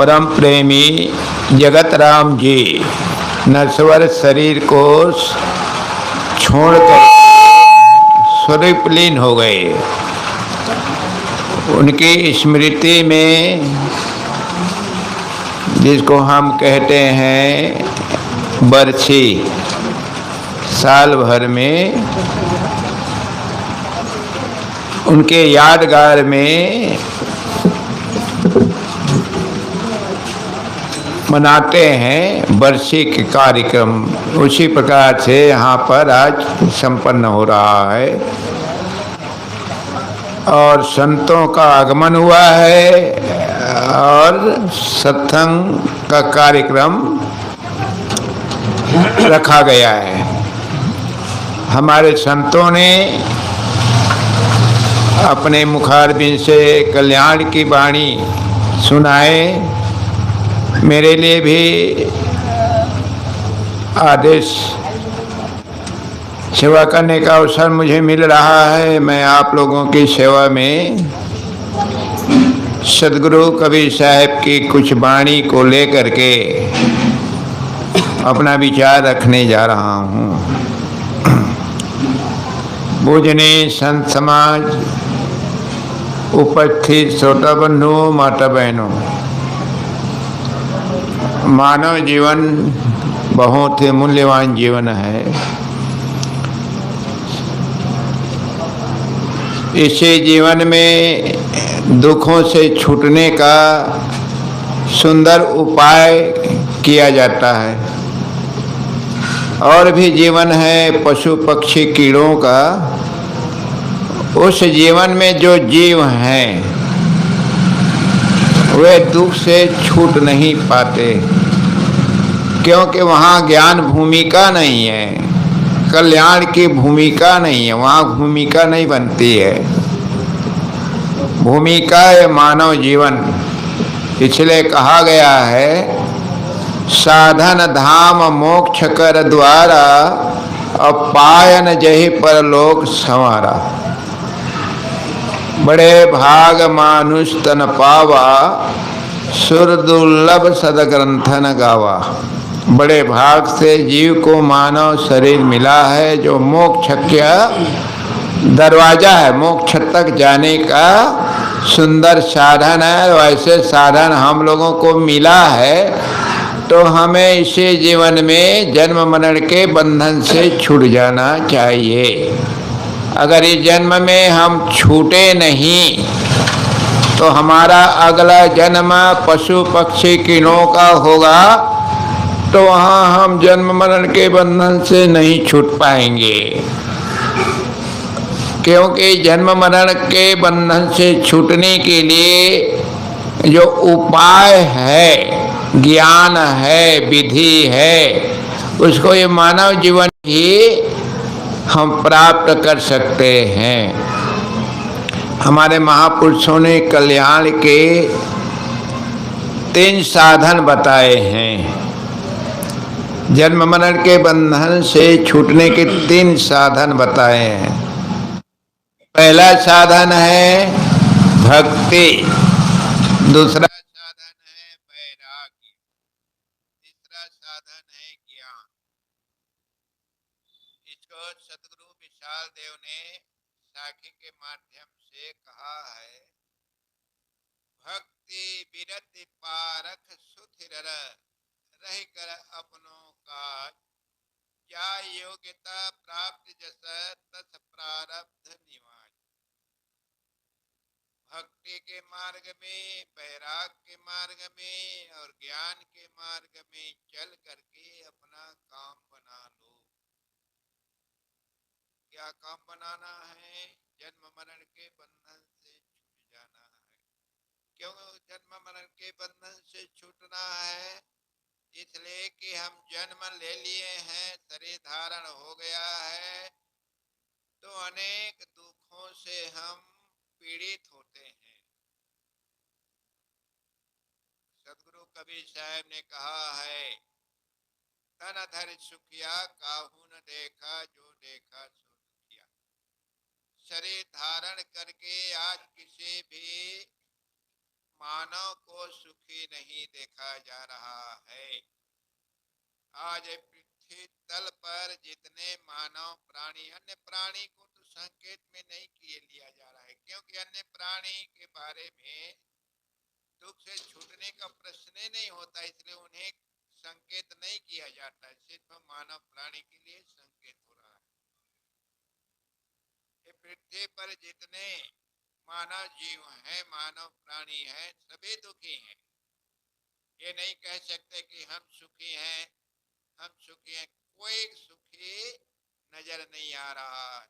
परम प्रेमी जगत राम जी नश्वर शरीर को छोड़कर स्वरूप लीन हो गए। उनकी स्मृति में, जिसको हम कहते हैं बरसी, साल भर में उनके यादगार में मनाते हैं बरसी के कार्यक्रम। उसी प्रकार से यहाँ पर आज संपन्न हो रहा है और संतों का आगमन हुआ है और सत्संग का कार्यक्रम रखा गया है। हमारे संतों ने अपने मुखारबिंद से कल्याण की वाणी सुनाए। मेरे लिए भी आदेश सेवा करने का अवसर मुझे मिल रहा है। मैं आप लोगों की सेवा में सदगुरु कबीर साहब की कुछ वाणी को लेकर के अपना विचार रखने जा रहा हूँ। पूजनीय संत समाज, उपस्थित श्रोता बंधु, माता बहनों, मानव जीवन बहुत ही मूल्यवान जीवन है। इसी जीवन में दुखों से छूटने का सुंदर उपाय किया जाता है। और भी जीवन है पशु पक्षी कीड़ों का। उस जीवन में जो जीव हैं वे दुख से छूट नहीं पाते, क्योंकि वहाँ ज्ञान भूमिका नहीं है, कल्याण की भूमिका नहीं है, वहाँ भूमिका नहीं बनती है। भूमिका है मानव जीवन। इसलिए कहा गया है साधन धाम मोक्ष कर द्वारा, अपायन जहि परलोक संवारा। बड़े भाग मानुष तन पावा, सुर दुर्लभ सदग्रंथन गावा। बड़े भाग से जीव को मानव शरीर मिला है जो मोक्ष का दरवाजा है, मोक्ष तक जाने का सुंदर साधन है। वैसे साधन हम लोगों को मिला है तो हमें इसी जीवन में जन्म मरण के बंधन से छूट जाना चाहिए। अगर इस जन्म में हम छूटे नहीं तो हमारा अगला जन्म पशु पक्षी कीड़ों का होगा, तो वहाँ हम जन्म मरण के बंधन से नहीं छूट पाएंगे। क्योंकि जन्म मरण के बंधन से छूटने के लिए जो उपाय है, ज्ञान है, विधि है, उसको ये मानव जीवन ही हम प्राप्त कर सकते हैं। हमारे महापुरुषों ने कल्याण के 3 साधन बताए हैं। जन्म मरण के बंधन से छूटने के 3 साधन बताए हैं। पहला साधन है भक्ति, दूसरा साधन है वैराग्य, तीसरा साधन है ज्ञान। इसको सदगुरु विशाल देव ने साखी के माध्यम से कहा है, भक्ति विरति पारख सुथिर रह कर अपनों काज, क्या योग्यता प्राप्त जस तस प्रारब्ध निवाज। भक्ति के मार्ग में, वैराग के मार्ग में और ज्ञान के मार्ग में चल करके अपना काम बना लो। क्या काम बनाना है? जन्म मरण के बंधन से छूट जाना है। क्यों जन्म मरण के बंधन से छूटना है? इसलिए कि हम जन्म ले लिए हैं, शरीर धारण हो गया है, तो अनेक दुखों से हम पीड़ित होते हैं। सदगुरु कबीर साहब ने कहा है, तन धर सुखिया काहू न देखा, जो देखा सो दुखिया। शरीर धारण करके आज किसी भी मानव को सुखी नहीं देखा जा रहा है। आज पृथ्वी तल पर जितने मानव प्राणी, अन्य प्राणी को तो संकेत में नहीं किए लिया जा रहा है, क्योंकि अन्य प्राणी के बारे में दुख से छूटने का प्रश्न ही नहीं होता, इसलिए उन्हें संकेत नहीं किया जाता है। सिर्फ मानव प्राणी के लिए संकेत हो रहा है। ये पृथ्वी पर जितने मानव जीव हैं, मानव प्राणी हैं, सभी दुखी हैं। ये नहीं कह सकते कि हम सुखी हैं, हम सुखी हैं। कोई सुखी नजर नहीं आ रहा है।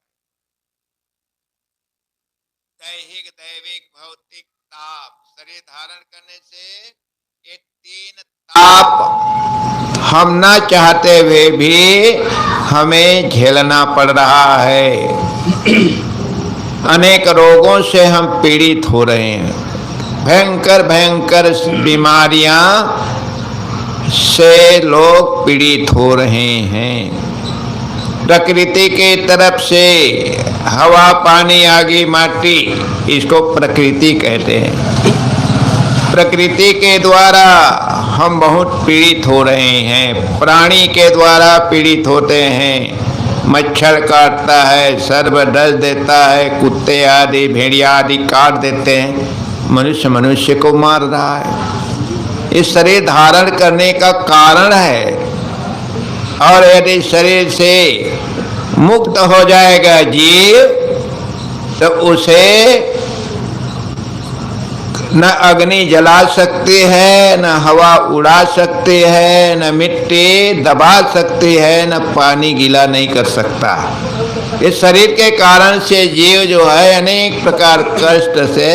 दैहिक, दैविक, भौतिक ताप, शरीर धारण करने से ये तीन ताप हम ना चाहते हुए भी हमें झेलना पड़ रहा है। अनेक रोगों से हम पीड़ित हो रहे हैं। भयंकर भयंकर बीमारियां से लोग पीड़ित हो रहे हैं। प्रकृति के तरफ से हवा, पानी, आग, माटी, इसको प्रकृति कहते हैं। प्रकृति के द्वारा हम बहुत पीड़ित हो रहे हैं। प्राणी के द्वारा पीड़ित होते हैं। मच्छर काटता है, सर्प डस देता है, कुत्ते आदि, भेड़िया आदि काट देते हैं। मनुष्य को मार रहा है। इस शरीर धारण करने का कारण है। और यदि शरीर से मुक्त हो जाएगा जीव, तो उसे न अग्नि जला सकती है, न हवा उड़ा सकती है, न मिट्टी दबा सकती है, न पानी गीला नहीं कर सकता। इस शरीर के कारण से जीव जो है अनेक प्रकार कष्ट से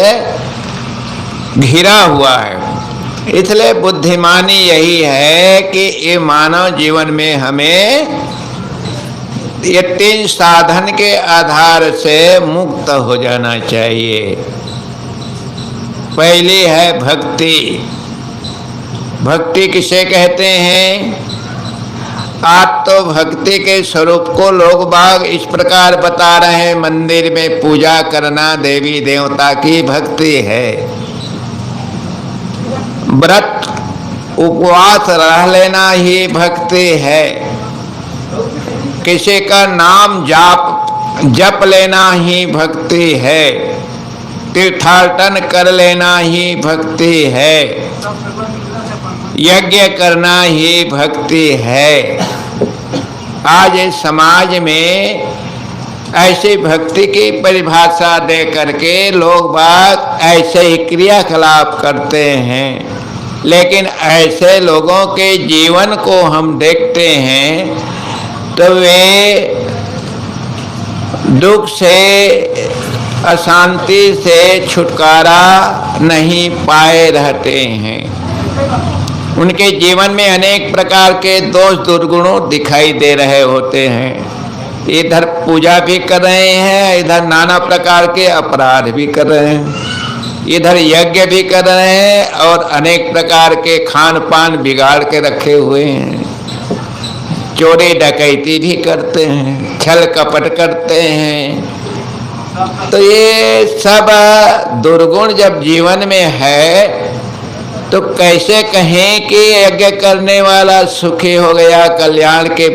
घिरा हुआ है। इसलिए बुद्धिमानी यही है कि ये मानव जीवन में हमें ये तीन साधन के आधार से मुक्त हो जाना चाहिए। पहली है भक्ति। भक्ति किसे कहते हैं? आज तो भक्ति के स्वरूप को लोग बाग इस प्रकार बता रहे हैं, मंदिर में पूजा करना देवी देवता की भक्ति है। व्रत उपवास रह लेना ही भक्ति है। किसी का नाम जप लेना ही भक्ति है। तीर्थाटन कर लेना ही भक्ति है। यज्ञ करना ही भक्ति है। आज इस समाज में ऐसी भक्ति की परिभाषा दे करके लोग बात ऐसे ही क्रियाकलाप करते हैं। लेकिन ऐसे लोगों के जीवन को हम देखते हैं तो वे दुख से, अशांति से छुटकारा नहीं पाए रहते हैं। उनके जीवन में अनेक प्रकार के दोष दुर्गुणों दिखाई दे रहे होते हैं। इधर पूजा भी कर रहे हैं, इधर नाना प्रकार के अपराध भी कर रहे हैं, इधर यज्ञ भी कर रहे हैं और अनेक प्रकार के खान पान बिगाड़ के रखे हुए हैं। चोरी डकैती भी करते हैं, छल कपट करते हैं। तो ये सब दुर्गुण जब जीवन में है तो कैसे कहें कि यज्ञ करने वाला सुखी हो गया, कल्याण के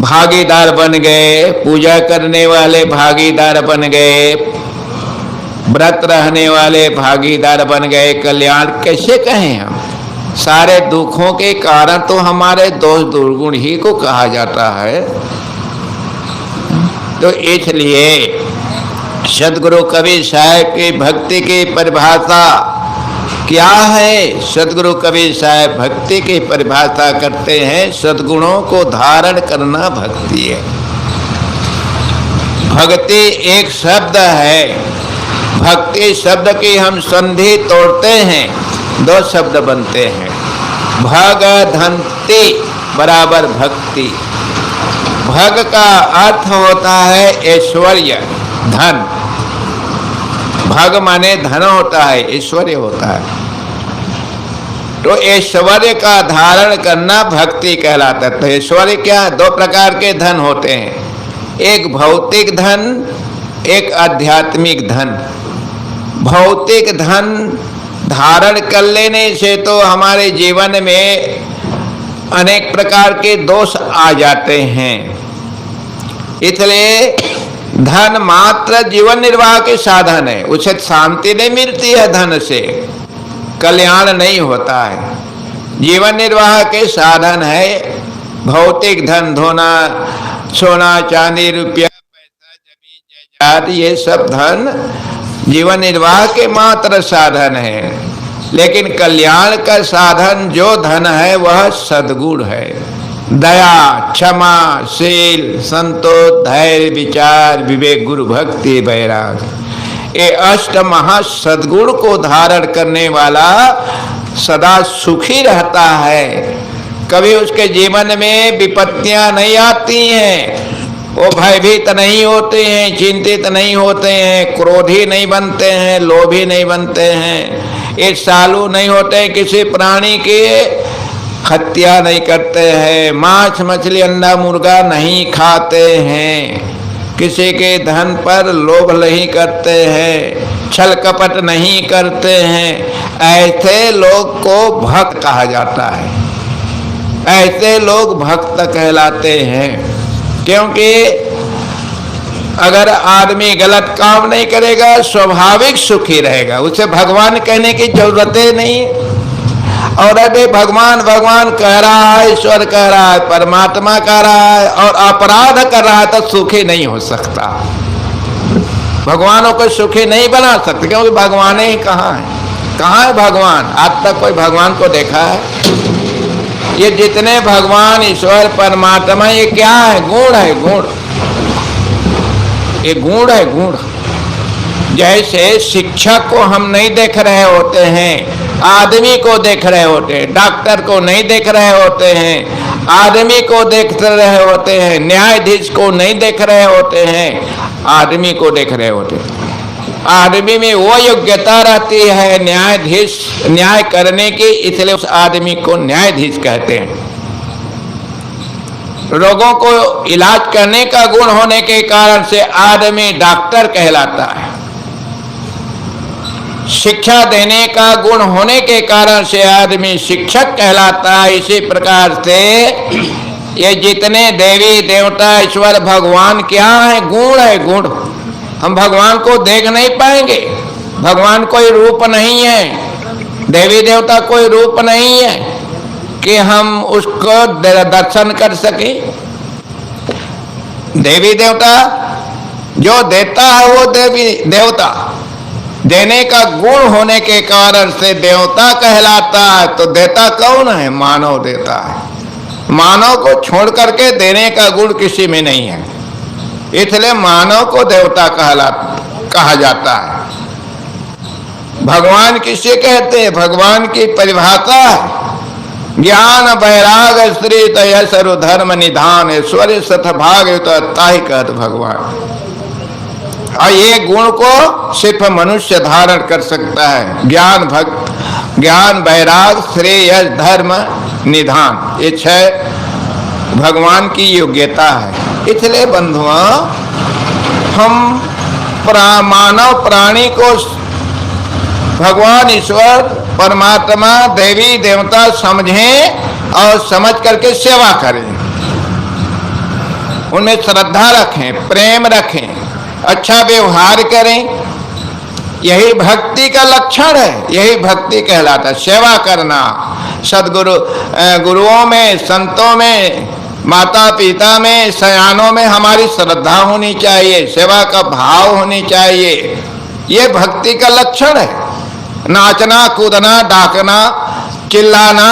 भागीदार बन गए, पूजा करने वाले भागीदार बन गए, व्रत रहने वाले भागीदार बन गए, कल्याण कैसे कहें हम? सारे दुखों के कारण तो हमारे दोष दुर्गुण ही को कहा जाता है। तो इसलिए सदगुरु कबीर साहब की भक्ति की परिभाषा क्या है? सदगुरु कबीर साहब भक्ति की परिभाषा करते हैं, सद्गुणों को धारण करना भक्ति है। भक्ति एक शब्द है। भक्ति शब्द की हम संधि तोड़ते हैं, दो शब्द बनते हैं, भगधन्ति बराबर भक्ति। भग का अर्थ होता है ऐश्वर्य, धन। भग माने धन होता है, ऐश्वर्य होता है। तो ऐश्वर्य का धारण करना भक्ति कहलाता है। तो ऐश्वर्य क्या? दो प्रकार के धन होते हैं, एक भौतिक धन, एक आध्यात्मिक धन। भौतिक धन धारण कर लेने से तो हमारे जीवन में अनेक प्रकार के दोष आ जाते हैं। इसलिए धन मात्र जीवन निर्वाह के साधन है, उसे शांति नहीं मिलती है, धन से कल्याण नहीं होता है। जीवन निर्वाह के साधन है भौतिक धन, धोना, सोना चांदी रुपया पैसा जमीन जायदाद, ये सब धन जीवन निर्वाह के मात्र साधन है। लेकिन कल्याण का साधन जो धन है वह सद्गुण है। दया, क्षमा, शील, संतोष, धैर्य, विचार, विवेक, गुरु भक्ति, वैराग्य, ये अष्ट महासद्गुण को धारण करने वाला सदा सुखी रहता है। कभी उसके जीवन में विपत्तियां नहीं आती हैं, वो भयभीत नहीं होते हैं, चिंतित नहीं होते हैं, क्रोधी नहीं बनते हैं, लोभी नहीं बनते हैं, ईर्ष्यालु नहीं होते, किसी प्राणी की हत्या नहीं करते हैं, मांस मछली अंडा मुर्गा नहीं खाते हैं, किसी के धन पर लोभ नहीं करते हैं, छल कपट नहीं करते हैं। ऐसे लोग को भक्त कहा जाता है, ऐसे लोग भक्त कहलाते हैं। क्योंकि अगर आदमी गलत काम नहीं करेगा स्वाभाविक सुखी रहेगा, उसे भगवान कहने की जरूरत ही नहीं। और अभी भगवान भगवान कह रहा है, ईश्वर कह रहा है, परमात्मा कह रहा है और अपराध कर रहा है तो सुखी नहीं हो सकता। भगवानों को सुखी नहीं बना सकते, क्योंकि भगवान ही कहाँ है? कहाँ है भगवान? आज तक कोई भगवान को देखा है? ये जितने भगवान ईश्वर परमात्मा ये क्या है? गुण है, गुण। ये गुण है, गुण। जैसे शिक्षक को हम नहीं देख रहे होते हैं, आदमी को देख रहे होते हैं, डॉक्टर को नहीं देख रहे होते हैं, आदमी को देख रहे होते हैं, न्यायाधीश को नहीं देख रहे होते हैं, आदमी को देख रहे होते हैं। आदमी में वो योग्यता रहती है न्यायाधीश न्याय करने की, इसलिए उस आदमी को न्यायाधीश कहते हैं। रोगों को इलाज करने का गुण होने के कारण से आदमी डॉक्टर कहलाता है। शिक्षा देने का गुण होने के कारण से आदमी शिक्षक कहलाता है। इसी प्रकार से ये जितने देवी देवता ईश्वर भगवान क्या है? गुण है, गुण। हम भगवान को देख नहीं पाएंगे, भगवान कोई रूप नहीं है, देवी देवता कोई रूप नहीं है कि हम उसको दर्शन कर सके। देवी देवता जो देता है वो देवी देवता, देने का गुण होने के कारण से देवता कहलाता है। तो देता कौन है? मानव देता है। मानव को छोड़ करके देने का गुण किसी में नहीं है, इसलिए मानव को देवता कहा जाता है। भगवान किसे कहते हैं? भगवान की परिभाषा है ज्ञान वैराग श्री तय सर्व धर्म निधान, ऐश्वर्य सतभाग ताहि कहत भगवान। और ये गुण को सिर्फ मनुष्य धारण कर सकता है। ज्ञान भक्त, ज्ञान वैराग श्रेय धर्म निधान, ये 6 भगवान की योग्यता है। इसलिए बंधुओं, हम मानव प्राणी को भगवान ईश्वर परमात्मा देवी देवता समझें और समझ करके सेवा करें, उनमें श्रद्धा रखें, प्रेम रखें, अच्छा व्यवहार करें। यही भक्ति का लक्षण है, यही भक्ति कहलाता है। सेवा करना, सदगुरु गुरुओं में, संतों में, माता पिता में, सयानों में हमारी श्रद्धा होनी चाहिए, सेवा का भाव होनी चाहिए। ये भक्ति का लक्षण है। नाचना, कूदना, डाकना, चिल्लाना,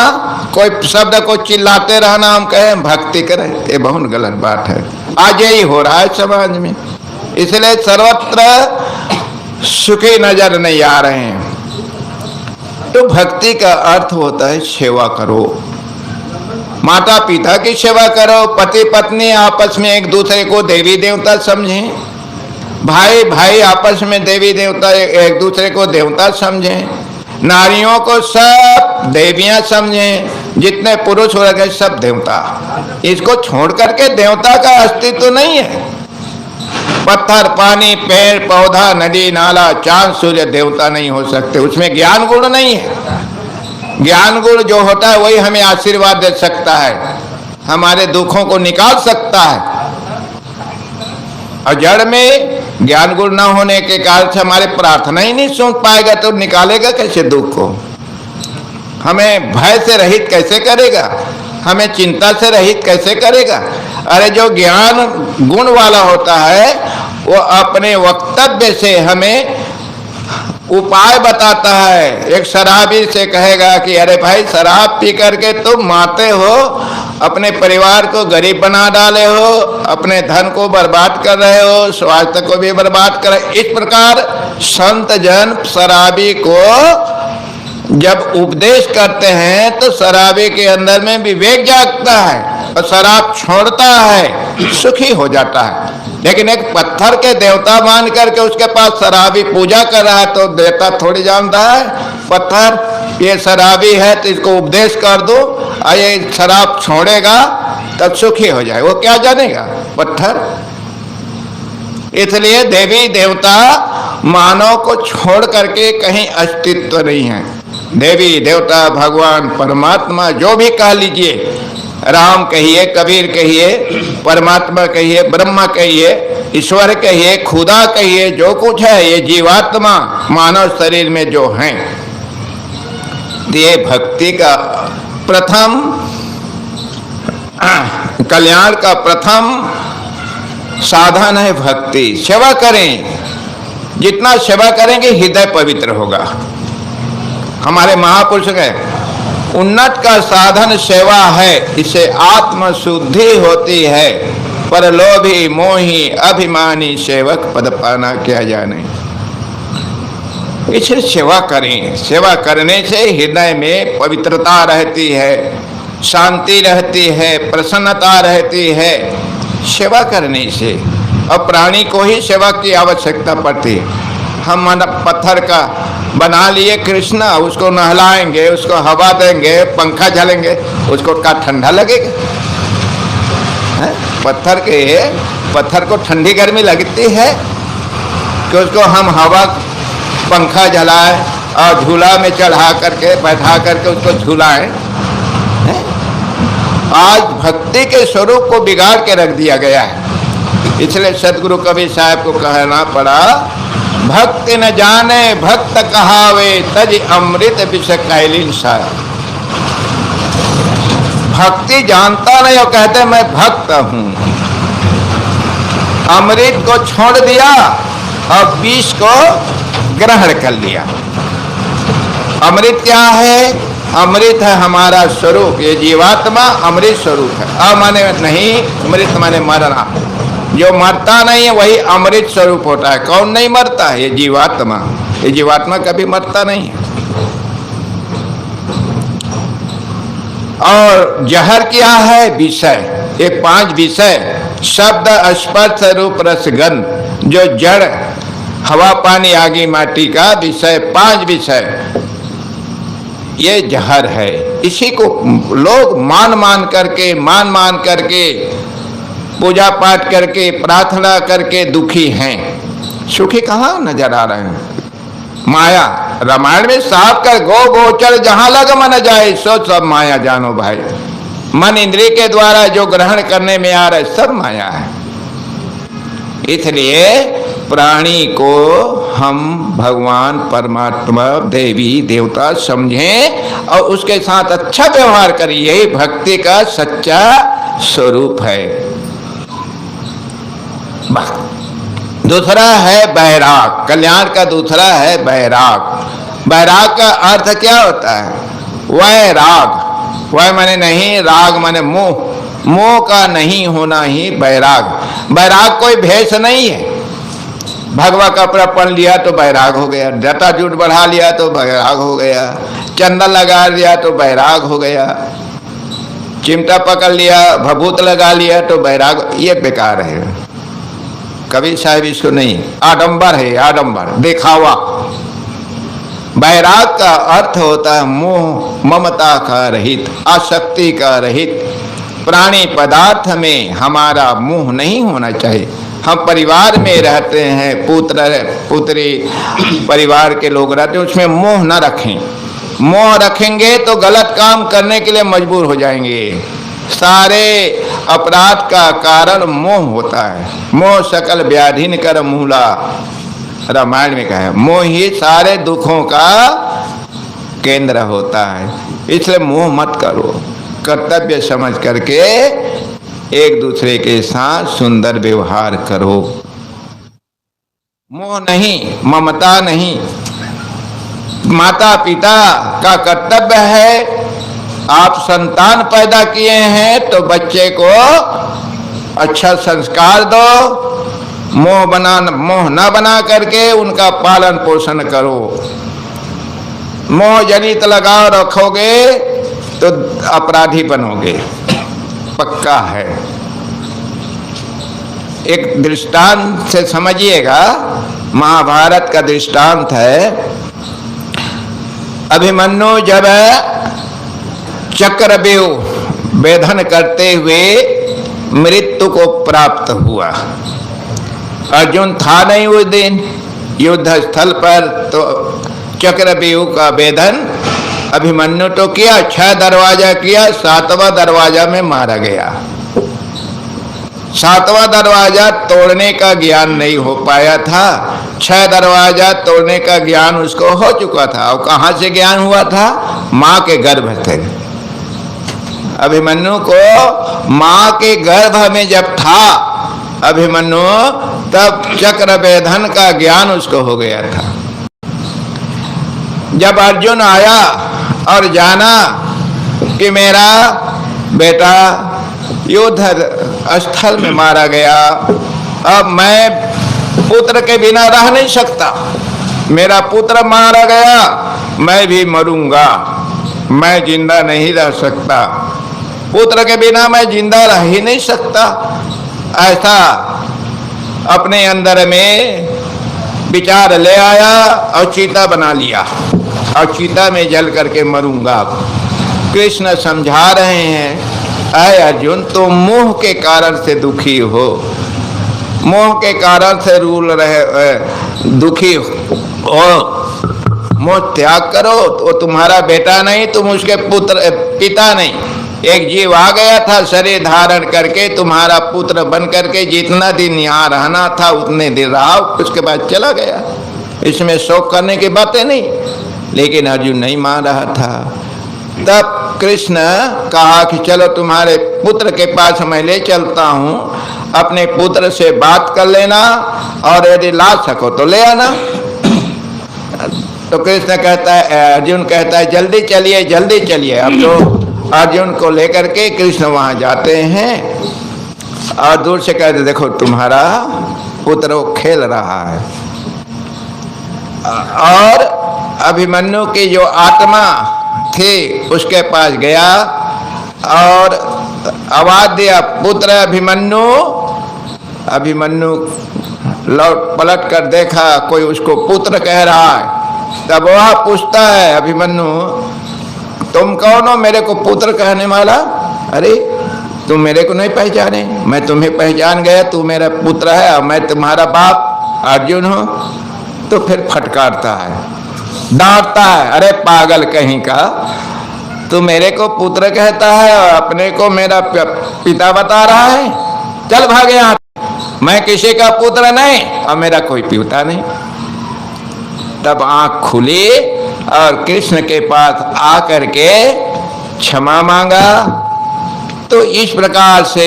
कोई शब्द को चिल्लाते रहना हम कहें भक्ति करें, ये बहुत गलत बात है। आज यही हो रहा है समाज में, इसलिए सर्वत्र सुखी नजर नहीं आ रहे हैं। तो भक्ति का अर्थ होता है सेवा करो, माता पिता की सेवा करो, पति पत्नी आपस में एक दूसरे को देवी देवता समझें, भाई भाई आपस में देवी देवता एक दूसरे को देवता समझें, नारियों को सब देवियां समझें, जितने पुरुष हो गए सब देवता। इसको छोड़ करके देवता का अस्तित्व नहीं है। पत्थर, पानी, पेड़ पौधा, नदी नाला, चांद सूर्य देवता नहीं हो सकते। उसमें ज्ञान गुण नहीं है। ज्ञान गुण जो होता है वही हमें आशीर्वाद दे सकता है, हमारे दुखों को निकाल सकता है। और जड़ में ज्ञान गुण न होने के कारण से हमारे प्रार्थना ही नहीं सुन पाएगा तो निकालेगा कैसे दुख को? हमें भय से रहित कैसे करेगा? हमें चिंता से रहित कैसे करेगा? अरे जो ज्ञान गुण वाला होता है वो अपने वक्तव्य से हमें उपाय बताता है। एक शराबी से कहेगा कि अरे भाई शराब पी करके तुम मारते हो, अपने परिवार को गरीब बना डाले हो, अपने धन को बर्बाद कर रहे हो, स्वास्थ्य को भी बर्बाद कर रहे। इस प्रकार संत जन शराबी को जब उपदेश करते हैं तो शराबी के अंदर में विवेक जागता है और शराब छोड़ता है, सुखी हो जाता है। लेकिन एक पत्थर के देवता मान करके उसके पास शराबी पूजा कर रहा है तो देवता थोड़ी जानता है पत्थर ये शराबी है तो इसको उपदेश कर दो और ये शराब छोड़ेगा तब सुखी हो जाए। वो क्या जानेगा पत्थर? इसलिए देवी देवता मानव को छोड़ करके कहीं अस्तित्व नहीं है। देवी देवता भगवान परमात्मा जो भी कह लीजिए, राम कहिए, कबीर कहिए, परमात्मा कहिए, ब्रह्मा कहिए, ईश्वर कहिए, खुदा कहिए, जो कुछ है ये जीवात्मा मानव शरीर में जो हैं, ये भक्ति का प्रथम कल्याण का प्रथम साधन है भक्ति। सेवा करें, जितना सेवा करेंगे हृदय पवित्र होगा। हमारे महापुरुष गए उन्नत का साधन सेवा है, इससे आत्म शुद्धि होती है। पर लोभी मोही अभिमानी सेवक पद पाना क्या जाने। इससे सेवा करें, सेवा करने से हृदय में पवित्रता रहती है, शांति रहती है, प्रसन्नता रहती है सेवा करने से। और प्राणी को ही सेवा की आवश्यकता पड़ती है। हम पत्थर का बना लिए कृष्ण, उसको नहलाएंगे, उसको हवा देंगे, पंखा झलेंगे, उसको क्या ठंडा लगेगा? पत्थर को ठंडी गर्मी लगती है कि उसको हम हवा पंखा जलाए और झूला में चढ़ा करके बैठा करके उसको झूलाएं। आज भक्ति के स्वरूप को बिगाड़ के रख दिया गया है। इसलिए सदगुरु कबीर साहब को कहना पड़ा, भक्ति न जाने भक्त कहावे तज अमृत विष कैलिन सार। भक्ति जानता नहीं, वो कहते मैं भक्त हूं। अमृत को छोड़ दिया और विष को ग्रहण कर लिया। अमृत क्या है? अमृत है हमारा स्वरूप। ये जीवात्मा अमृत स्वरूप है। अमाने नहीं, अमृत माने मरना। जो मरता नहीं है वही अमृत स्वरूप होता है। कौन नहीं मरता है? ये जीवात्मा। ये जीवात्मा कभी मरता नहीं है। और जहर क्या है? विषय। ये 5 विषय, शब्द, स्पर्श, रूप, रस, गंध, जो जड़ हवा पानी आगी माटी का विषय, 5 विषय, ये जहर है। इसी को लोग मान मान करके पूजा पाठ करके प्रार्थना करके दुखी हैं। सुखी कहाँ नजर आ रहे हैं? माया। रामायण में साफ कर, गो गोचर जहां लग मन जाए सो सब माया जानो भाई। मन इंद्रिय के द्वारा जो ग्रहण करने में आ रहा है सब माया है। इसलिए प्राणी को हम भगवान परमात्मा देवी देवता समझें और उसके साथ अच्छा व्यवहार करें। यही भक्ति का सच्चा स्वरूप है। दूसरा है बैराग। कल्याण का दूसरा है बैराग। बैराग का अर्थ क्या होता है? वैराग। वह माने नहीं, राग माने मोह। मोह का नहीं होना ही बैराग। बैराग कोई भेष नहीं है। भगवा कपड़ा पहन लिया तो बैराग हो गया, जटा जूट बढ़ा लिया तो बैराग हो गया, चंदन लगा लिया तो बैराग हो गया, चिमटा पकड़ लिया, भभूत लगा लिया तो बैराग। ये बेकार है। कबीर साहब इसको नहीं, आडंबर है, आडंबर, दिखावा। बैराग का अर्थ होता है मोह ममता का रहित, आसक्ति का रहित। प्राणी पदार्थ में हमारा मोह नहीं होना चाहिए। हम परिवार में रहते हैं, पुत्र पुत्री परिवार के लोग रहते हैं, उसमें मोह न रखें। मोह रखेंगे तो गलत काम करने के लिए मजबूर हो जाएंगे। सारे अपराध का कारण मोह होता है। मोह सकल व्याधिन कर मूला, रामायण में कहा है। मोह ही सारे दुखों का केंद्र होता है। इसलिए मोह मत करो, कर्तव्य समझ करके एक दूसरे के साथ सुंदर व्यवहार करो। मोह नहीं, ममता नहीं। माता पिता का कर्तव्य है, आप संतान पैदा किए हैं तो बच्चे को अच्छा संस्कार दो, मोह न बना करके उनका पालन पोषण करो। मोह जनित लगाव रखोगे तो अपराधी बनोगे, पक्का है। एक दृष्टांत से समझिएगा, महाभारत का दृष्टांत है। अभिमन्यु जब चक्रव्यूह वेधन करते हुए मृत्यु को प्राप्त हुआ, अर्जुन था नहीं उस दिन युद्ध स्थल पर, तो चक्रव्यूह का वेधन अभिमन्यु तो किया, 6 दरवाजा किया, 7वां दरवाजा में मारा गया। 7वां दरवाजा तोड़ने का ज्ञान नहीं हो पाया था, 6 दरवाजा तोड़ने का ज्ञान उसको हो चुका था। और कहाँ से ज्ञान हुआ था? माँ के गर्भ से। अभिमन्यु को माँ के गर्भ में जब था अभिमन्यु, तब चक्रवेधन का ज्ञान उसको हो गया था। जब अर्जुन आया और जाना कि मेरा बेटा युद्ध स्थल में मारा गया, अब मैं पुत्र के बिना रह नहीं सकता, मेरा पुत्र मारा गया, मैं भी मरूंगा, मैं जिंदा नहीं रह सकता, पुत्र के बिना मैं जिंदा रह ही नहीं सकता। ऐसा अपने अंदर में विचार ले आया और चीता बना लिया, और चीता में जल करके मरूंगा। कृष्ण समझा रहे हैं, ऐ अर्जुन, तुम मोह के कारण से दुखी हो, मोह के कारण से रूल रहे दुखी हो। मोह त्याग करो, तो तुम्हारा बेटा नहीं, तुम उसके पुत्र पिता नहीं। एक जीव आ गया था शरीर धारण करके, तुम्हारा पुत्र बन करके जितना दिन यहाँ रहना था उतने दिन रहा, उसके बाद चला गया। इसमें शोक करने की बातें नहीं। लेकिन अर्जुन नहीं मान रहा था। तब कृष्ण कहा कि चलो तुम्हारे पुत्र के पास मैं ले चलता हूँ, अपने पुत्र से बात कर लेना और यदि ला सको तो ले आना। तो कृष्ण कहता है, अर्जुन कहता है जल्दी चलिए जल्दी चलिए। अब तो अर्जुन को लेकर के कृष्ण वहाँ जाते हैं और दूर से कहते देखो तुम्हारा पुत्र वो खेल रहा है। और अभिमन्यु की जो आत्मा थी उसके पास गया और आवाज दिया, पुत्र अभिमन्यु। अभिमन्यु लौट पलट कर देखा, कोई उसको पुत्र कह रहा है। तब वह पूछता है, अभिमन्यु तुम कौन हो मेरे को पुत्र कहने वाला? अरे तुम मेरे को नहीं पहचाने, मैं तुम्हें पहचान गया, तू मेरा पुत्र है और मैं तुम्हारा बाप अर्जुन हूँ। तो फिर फटकारता है, डांटता है, अरे पागल कहीं का, तू मेरे को पुत्र कहता है और अपने को मेरा पिता बता रहा है, चल भाग यहाँ, मैं किसी का पुत्र नहीं और मेरा कोई पिता नहीं। तब आंख खुली और कृष्ण के पास आकर के क्षमा मांगा। तो इस प्रकार से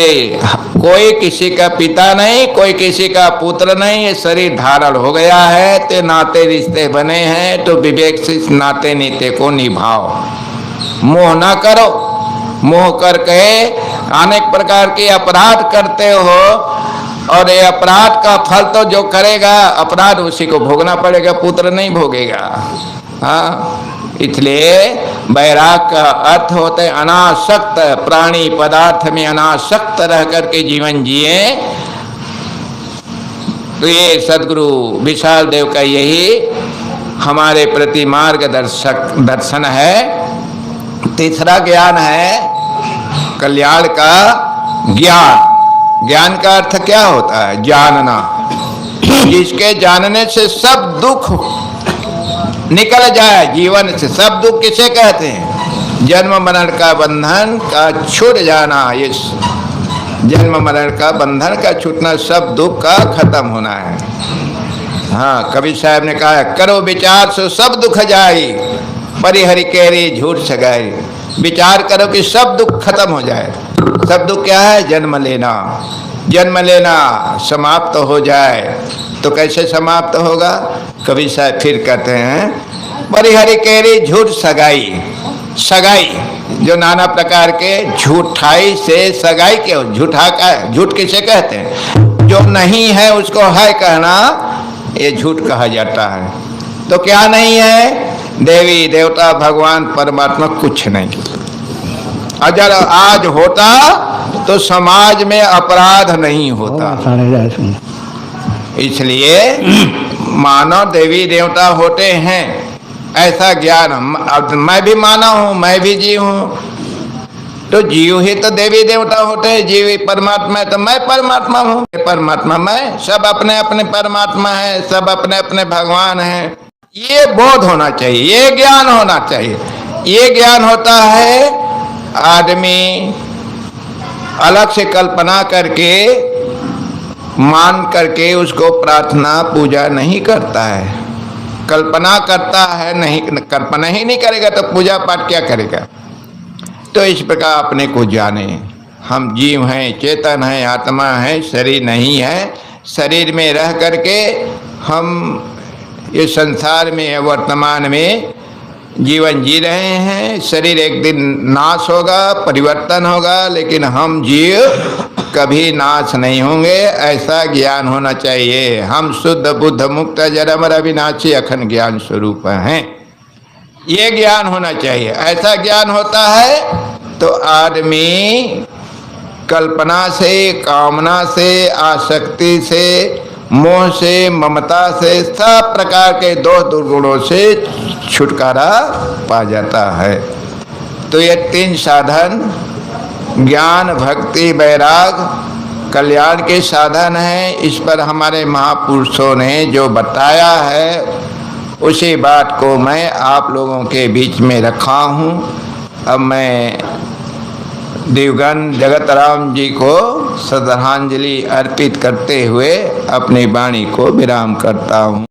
कोई किसी का पिता नहीं, कोई किसी का पुत्र नहीं, ये शरीर धारण हो गया है, तो नाते रिश्ते बने हैं, तो विवेक से इस नाते नीते को निभाओ, मोह ना करो। मोह करके अनेक प्रकार के अपराध करते हो और ये अपराध का फल तो जो करेगा अपराध उसी को भोगना पड़ेगा, पुत्र नहीं भोगेगा। हाँ, इसलिए वैराग का अर्थ होता है अनासक्त, प्राणी पदार्थ में अनासक्त रह करके जीवन जिए। तो ये सदगुरु विशाल देव का यही हमारे प्रति मार्गदर्शक दर्शन है। तीसरा ज्ञान है कल्याण का ज्ञान। ज्ञान का अर्थ क्या होता है? जानना। जिसके जानने से सब दुख निकल जाए जीवन से। सब दुख किसे कहते हैं? जन्म मरण का बंधन का छूट जाना। ये जन्म मरण का बंधन का छूटना, सब दुख का खत्म होना है। हाँ, कबीर साहब ने कहा, करो विचार सो सब दुख जाई, परिहरि केरी झूठ सगाई। विचार करो कि सब दुख खत्म हो जाए। सब दुख क्या है? जन्म लेना। जन्म लेना समाप्त हो जाए। तो कैसे समाप्त होगा? कबीर साहब फिर कहते हैं, परिहरि केरी झूठ सगाई। सगाई जो नाना प्रकार के झूठाई से सगाई के, झूठा का झूठ किसे कहते हैं? जो नहीं है उसको है कहना, ये झूठ कहा जाता है। तो क्या नहीं है? देवी देवता भगवान परमात्मा कुछ नहीं। अगर आज होता तो समाज में अपराध नहीं होता। इसलिए मानव देवी देवता होते हैं, ऐसा ज्ञान। अब मैं भी मानव हूँ, मैं भी जीव हूँ, तो जीव ही तो देवी देवता होते हैं। जीव ही परमात्मा है, तो मैं परमात्मा हूँ। परमात्मा मैं, सब अपने अपने परमात्मा है, सब अपने अपने भगवान हैं। ये बोध होना चाहिए, ये ज्ञान होना चाहिए। ये ज्ञान होता है, आदमी अलग से कल्पना करके मान करके उसको प्रार्थना पूजा नहीं करता है। कल्पना करता है, नहीं कल्पना ही नहीं करेगा तो पूजा पाठ क्या करेगा? तो इस प्रकार अपने को जाने, हम जीव हैं, चेतन हैं, आत्मा है, शरीर नहीं है। शरीर में रह करके हम ये संसार में वर्तमान में जीवन जी रहे हैं। शरीर एक दिन नाश होगा, परिवर्तन होगा, लेकिन हम जीव कभी नाश नहीं होंगे। ऐसा ज्ञान होना चाहिए। हम शुद्ध बुद्ध मुक्त जन्म अविनाशी अखंड ज्ञान स्वरूप हैं। ये ज्ञान होना चाहिए। ऐसा ज्ञान होता है तो आदमी कल्पना से, कामना से, आसक्ति से, मोह से, ममता से, सब प्रकार के दोष दुर्गुणों से छुटकारा पा जाता है। तो ये तीन साधन, ज्ञान, भक्ति, वैराग, कल्याण के साधन हैं। इस पर हमारे महापुरुषों ने जो बताया है, उसी बात को मैं आप लोगों के बीच में रखा हूँ। अब मैं देवगन जगत राम जी को श्रद्धांजलि अर्पित करते हुए अपनी वाणी को विराम करता हूँ।